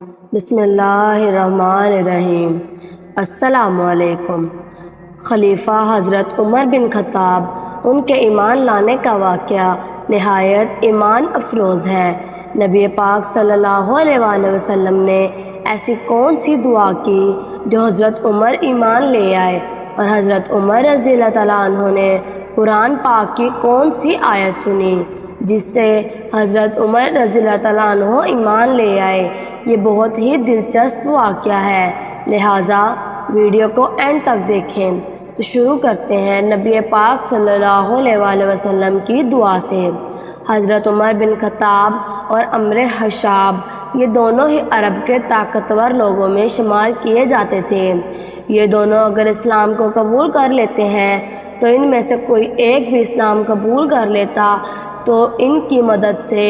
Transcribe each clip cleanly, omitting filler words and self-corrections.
بسم اللہ الرحمن الرحیم۔ السلام علیکم۔ خلیفہ حضرت عمر بن خطاب، ان کے ایمان لانے کا واقعہ نہایت ایمان افروز ہے۔ نبی پاک صلی اللہ علیہ وآلہ وسلم نے ایسی کون سی دعا کی جو حضرت عمر ایمان لے آئے، اور حضرت عمر رضی اللہ تعالیٰ عنہ نے قرآن پاک کی کون سی آیت سنی جس سے حضرت عمر رضی اللہ تعالیٰ عنہ ایمان لے آئے؟ یہ بہت ہی دلچسپ واقعہ ہے، لہٰذا ویڈیو کو اینڈ تک دیکھیں۔ تو شروع کرتے ہیں نبی پاک صلی اللہ علیہ وآلہ وسلم کی دعا سے۔ حضرت عمر بن خطاب اور عمرو حشاب، یہ دونوں ہی عرب کے طاقتور لوگوں میں شمار کیے جاتے تھے۔ یہ دونوں اگر اسلام کو قبول کر لیتے ہیں تو ان میں سے کوئی ایک بھی اسلام قبول کر لیتا تو ان کی مدد سے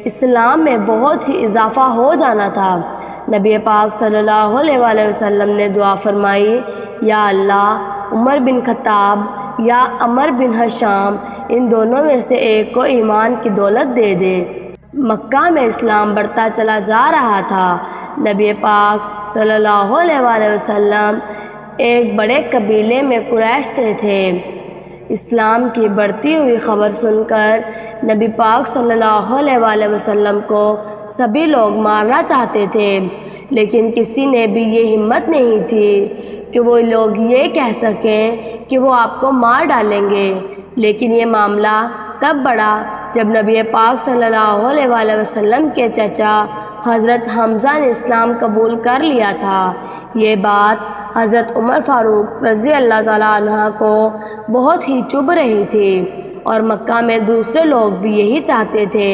اسلام میں بہت ہی اضافہ ہو جانا تھا۔ نبی پاک صلی اللہ علیہ وآلہ وسلم نے دعا فرمائی، یا اللہ، عمر بن خطاب یا عمر بن حشام، ان دونوں میں سے ایک کو ایمان کی دولت دے دے۔ مکہ میں اسلام بڑھتا چلا جا رہا تھا۔ نبی پاک صلی اللہ علیہ وآلہ وسلم ایک بڑے قبیلے میں قریش سے تھے۔ اسلام کی بڑھتی ہوئی خبر سن کر نبی پاک صلی اللہ علیہ وآلہ وسلم کو سبھی لوگ مارنا چاہتے تھے، لیکن کسی نے بھی یہ ہمت نہیں تھی کہ وہ لوگ یہ کہہ سکیں کہ وہ آپ کو مار ڈالیں گے۔ لیکن یہ معاملہ تب بڑھا جب نبی پاک صلی اللہ علیہ وآلہ وسلم کے چچا حضرت حمزہ نے اسلام قبول کر لیا تھا۔ یہ بات حضرت عمر فاروق رضی اللہ تعالیٰ عنہ کو بہت ہی چبھ رہی تھی، اور مکہ میں دوسرے لوگ بھی یہی چاہتے تھے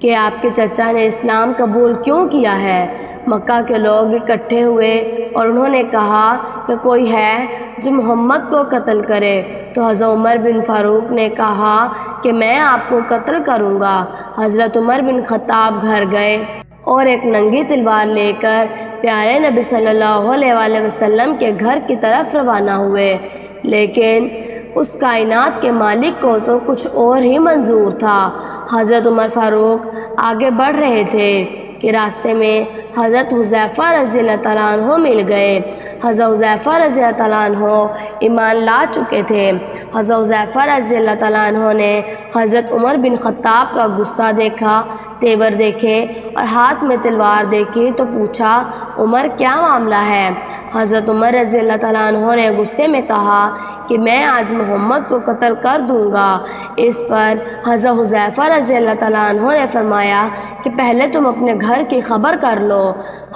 کہ آپ کے چچا نے اسلام قبول کیوں کیا ہے۔ مکہ کے لوگ اکٹھے ہوئے اور انہوں نے کہا کہ کوئی ہے جو محمد کو قتل کرے، تو حضرت عمر بن فاروق نے کہا کہ میں آپ کو قتل کروں گا۔ حضرت عمر بن خطاب گھر گئے اور ایک ننگی تلوار لے کر پیارے نبی صلی اللہ علیہ وآلہ وسلم کے گھر کی طرف روانہ ہوئے، لیکن اس کائنات کے مالک کو تو کچھ اور ہی منظور تھا۔ حضرت عمر فاروق آگے بڑھ رہے تھے کہ راستے میں حضرت حذیفہ رضی اللہ تعالیٰ عنہ مل گئے۔ حضرت حذیفہ رضی اللہ تعالیٰ عنہ ایمان لا چکے تھے۔ حضرت حذیفہ رضی اللہ تعالیٰ عنہ نے حضرت عمر بن خطاب کا غصہ دیکھا، تیور دیکھے اور ہاتھ میں تلوار دیکھی تو پوچھا، عمر کیا معاملہ ہے؟ حضرت عمر رضی اللہ تعالیٰ عنہ نے غصے میں کہا کہ میں آج محمد کو قتل کر دوں گا۔ اس پر حضرت حذیفہ رضی اللہ تعالیٰ عنہ نے فرمایا کہ پہلے تم اپنے گھر کی خبر کر لو۔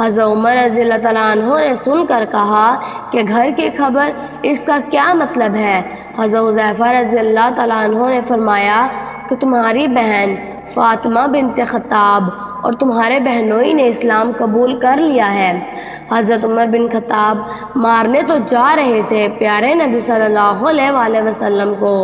حضرت عمر رضی اللہ تعالیٰ عنہ نے سن کر کہا کہ گھر کی خبر، اس کا کیا مطلب ہے؟ حضرت حذیفہ رضی اللہ تعالیٰ عنہ نے فرمایا کہ تمہاری بہن فاطمہ بنت خطاب اور تمہارے بہنوئی نے اسلام قبول کر لیا ہے۔ حضرت عمر بن خطاب مارنے تو جا رہے تھے پیارے نبی صلی اللہ علیہ وآلہ وسلم کو،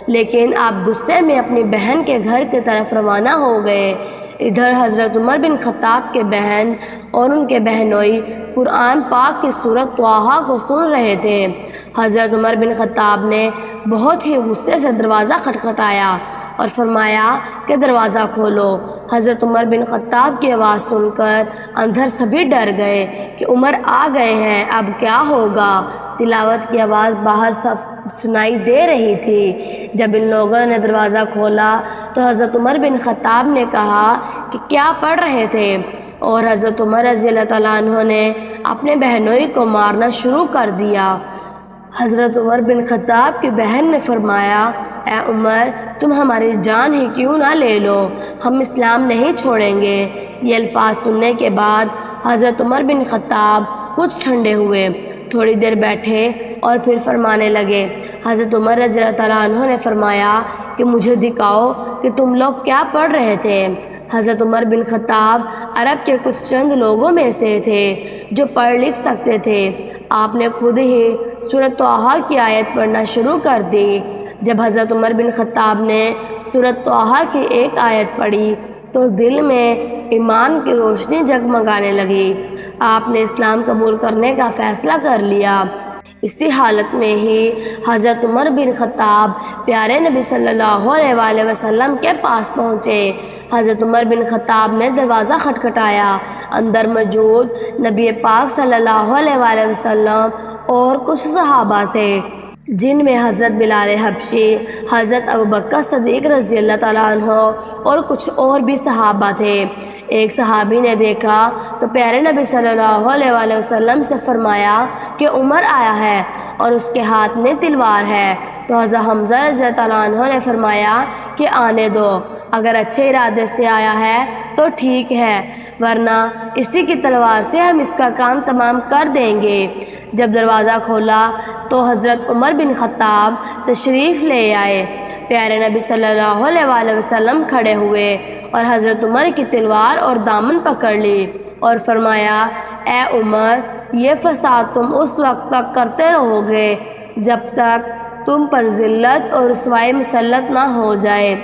لیکن آپ غصے میں اپنی بہن کے گھر کی طرف روانہ ہو گئے۔ ادھر حضرت عمر بن خطاب کے بہن اور ان کے بہنوئی قرآن پاک کی سورۃ طٰہٰ کو سن رہے تھے۔ حضرت عمر بن خطاب نے بہت ہی غصے سے دروازہ کھٹکھٹایا اور فرمایا کہ دروازہ کھولو۔ حضرت عمر بن خطاب کی آواز سن کر اندر سبھی ڈر گئے کہ عمر آ گئے ہیں، اب کیا ہوگا؟ تلاوت کی آواز باہر سنائی دے رہی تھی۔ جب ان لوگوں نے دروازہ کھولا تو حضرت عمر بن خطاب نے کہا کہ کیا پڑھ رہے تھے، اور حضرت عمر رضی اللہ تعالیٰ عنہ نے اپنے بہنوئی کو مارنا شروع کر دیا۔ حضرت عمر بن خطاب کی بہن نے فرمایا، اے عمر، تم ہماری جان ہی کیوں نہ لے لو، ہم اسلام نہیں چھوڑیں گے۔ یہ الفاظ سننے کے بعد حضرت عمر بن خطاب کچھ ٹھنڈے ہوئے، تھوڑی دیر بیٹھے اور پھر فرمانے لگے۔ حضرت عمر رضی اللہ تعالیٰ عنہ نے فرمایا کہ مجھے دکھاؤ کہ تم لوگ کیا پڑھ رہے تھے۔ حضرت عمر بن خطاب عرب کے کچھ چند لوگوں میں سے تھے جو پڑھ لکھ سکتے تھے۔ آپ نے خود ہی سورۃ طٰہٰ کی آیت پڑھنا شروع کر دی۔ جب حضرت عمر بن خطاب نے سورۃ طٰہٰ کی ایک آیت پڑھی تو دل میں ایمان کی روشنی جگمگانے لگی۔ آپ نے اسلام قبول کرنے کا فیصلہ کر لیا۔ اسی حالت میں ہی حضرت عمر بن خطاب پیارے نبی صلی اللہ علیہ وسلم کے پاس پہنچے۔ حضرت عمر بن خطاب نے دروازہ کھٹکھٹایا۔ اندر موجود نبی پاک صلی اللہ علیہ وسلم اور کچھ صحابہ تھے، جن میں حضرت بلال حبشی، حضرت ابوبکر صدیق رضی اللہ تعالیٰ عنہ اور کچھ اور بھی صحابہ تھے۔ ایک صحابی نے دیکھا تو پیارے نبی صلی اللہ علیہ وسلم سے فرمایا کہ عمر آیا ہے اور اس کے ہاتھ میں تلوار ہے۔ تو حضرت حمزہ رضی اللہ تعالیٰ عنہ نے فرمایا کہ آنے دو، اگر اچھے ارادے سے آیا ہے تو ٹھیک ہے، ورنہ اسی کی تلوار سے ہم اس کا کام تمام کر دیں گے۔ جب دروازہ کھولا تو حضرت عمر بن خطاب تشریف لے آئے۔ پیارے نبی صلی اللہ علیہ وسلم کھڑے ہوئے اور حضرت عمر کی تلوار اور دامن پکڑ لی اور فرمایا، اے عمر، یہ فساد تم اس وقت تک کرتے رہو گے جب تک تم پر ذلت اور رسوائی مسلط نہ ہو جائے۔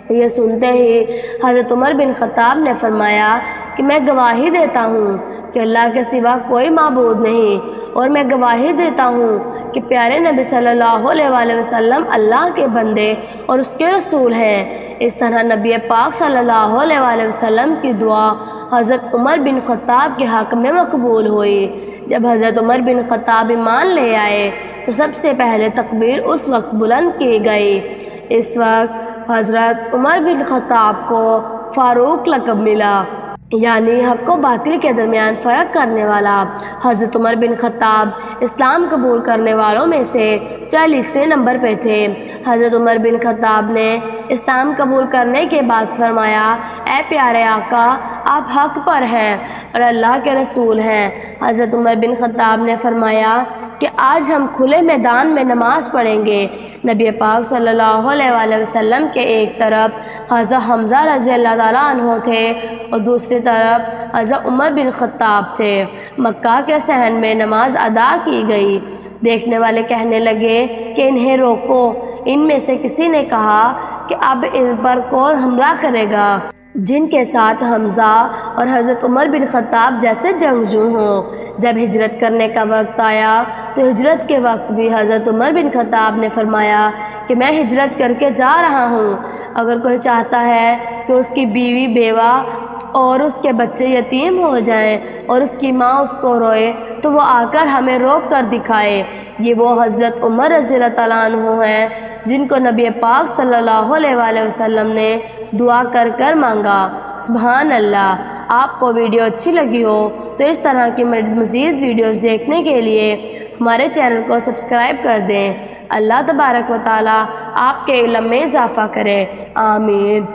یہ سنتے ہی حضرت عمر بن خطاب نے فرمایا کہ میں گواہی دیتا ہوں کہ اللہ کے سوا کوئی معبود نہیں، اور میں گواہی دیتا ہوں کہ پیارے نبی صلی اللہ علیہ وسلم اللہ کے بندے اور اس کے رسول ہیں۔ اس طرح نبی پاک صلی اللہ علیہ وسلم کی دعا حضرت عمر بن خطاب کے حق میں مقبول ہوئی۔ جب حضرت عمر بن خطاب ایمان لے آئے تو سب سے پہلے تکبیر اس وقت بلند کی گئی۔ اس وقت حضرت عمر بن خطاب کو فاروق لقب ملا، یعنی حق و باطل کے درمیان فرق کرنے والا۔ حضرت عمر بن خطاب اسلام قبول کرنے والوں میں سے 40ویں نمبر پہ تھے۔ حضرت عمر بن خطاب نے اسلام قبول کرنے کے بعد فرمایا، اے پیارے آقا، آپ حق پر ہیں اور اللہ کے رسول ہیں۔ حضرت عمر بن خطاب نے فرمایا کہ آج ہم کھلے میدان میں نماز پڑھیں گے۔ نبی پاک صلی اللہ علیہ وسلم کے ایک طرف حضرت حمزہ رضی اللہ تعالیٰ عنہ تھے اور دوسری طرف حضرت عمر بن خطاب تھے۔ مکہ کے صحن میں نماز ادا کی گئی۔ دیکھنے والے کہنے لگے کہ انہیں روکو۔ ان میں سے کسی نے کہا کہ اب ان پر کون حملہ کرے گا جن کے ساتھ حمزہ اور حضرت عمر بن خطاب جیسے جنگجو ہوں۔ جب ہجرت کرنے کا وقت آیا تو ہجرت کے وقت بھی حضرت عمر بن خطاب نے فرمایا کہ میں ہجرت کر کے جا رہا ہوں، اگر کوئی چاہتا ہے کہ اس کی بیوی بیوہ اور اس کے بچے یتیم ہو جائیں اور اس کی ماں اس کو روئے تو وہ آ کر ہمیں روک کر دکھائے۔ یہ وہ حضرت عمر رضی اللہ تعالیٰ عنہ ہیں جن کو نبی پاک صلی اللہ علیہ وسلم نے دعا کر کر مانگا۔ سبحان اللہ۔ آپ کو ویڈیو اچھی لگی ہو تو اس طرح کی مزید ویڈیوز دیکھنے کے لیے ہمارے چینل کو سبسکرائب کر دیں۔ اللہ تبارک و تعالیٰ آپ کے علم میں اضافہ کرے، آمین۔